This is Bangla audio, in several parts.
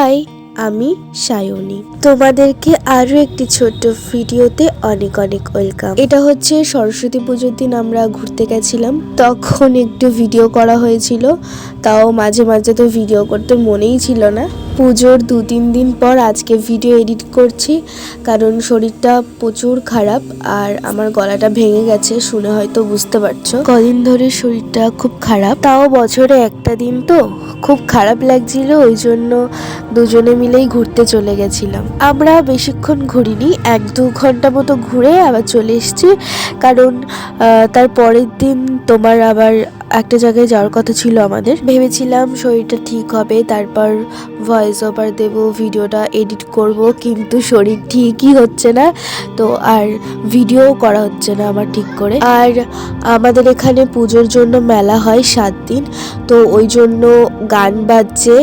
হাই, আমি সায়নী। তোমাদেরকে আরো একটি ছোট্ট ভিডিওতে অনেক অনেক ওয়েলকাম। এটা হচ্ছে সরস্বতী পুজোর দিন আমরা ঘুরতে গেছিলাম, তখন একটু ভিডিও করা হয়েছিল। তাও মাঝে মাঝে তো ভিডিও করতে মনেই ছিল না। পুজোর 2-3 দিন পর আজকে ভিডিও এডিট করছি, কারণ শরীরটা প্রচুর খারাপ আর আমার গলাটা ভেঙে গেছে, শুনে হয়তো বুঝতে পারছো। কদিন ধরে শরীরটা খুব খারাপ, তাও বছরে একটা দিন তো খুব খারাপ লাগছিল, ওই জন্য দুজনে মিলেই ঘুরতে চলে গেছিলাম। আমরা বেশিক্ষণ ঘুরিনি, 1-2 ঘন্টা মতো ঘুরে আবার চলে এসেছি, কারণ তার পরের দিন তোমার আবার একটা জায়গায় যাওয়ার কথা ছিল আমাদের। ভেবেছিলাম শরীরটা ঠিক হবে, তারপর ভয়েস ওভার দেব, ভিডিওটা এডিট করব, কিন্তু শরীর ঠিকই হচ্ছে না, তো আর ভিডিও করা হচ্ছে না আমার ঠিক করে। আর আমাদের এখানে পুজোর জন্য মেলা হয় 7 দিন, তো ওই জন্য গান বাজছে,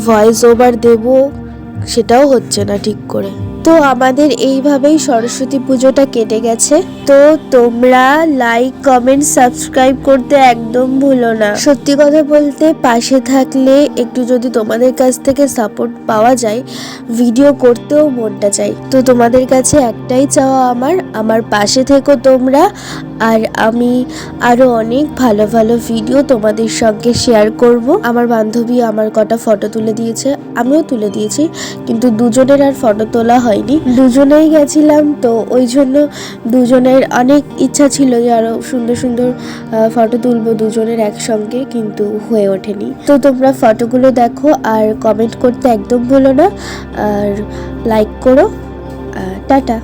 ভয়েস ওভার দেব, সেটাও হচ্ছে না ঠিক করে। তো আমাদের এইভাবেই সরস্বতী পুজোটা কেটে গেছে। তো তোমরা লাইক, কমেন্ট, সাবস্ক্রাইব করতে একদম ভুলো না। সত্যি কথা বলতে, পাশে থাকলে একটু যদি তোমাদের কাছ থেকে সাপোর্ট পাওয়া যায়, ভিডিও করতেও মনটা চাই। তো তোমাদের কাছে একটাই চাওয়া, আমার পাশে থেকো তোমরা, আর আমি আরো অনেক ভালো ভালো ভিডিও তোমাদের সঙ্গে শেয়ার করব। আমার বান্ধবী আমার কটা ফটো তুলে দিয়েছে, আমিও তুলে দিয়েছি, কিন্তু দুজনের আর ফটো তোলা হয়নি। দুজনেই গেছিলাম, তো ওই জন্য দুজনের অনেক ইচ্ছা ছিল যে আরো সুন্দর সুন্দর ফটো তুলবো দুজনের একসঙ্গে, কিন্তু হয়ে ওঠেনি। তো তোমরা ফটোগুলো দেখো আর কমেন্ট করতে একদম ভুলো না, আর লাইক করো। টাটা।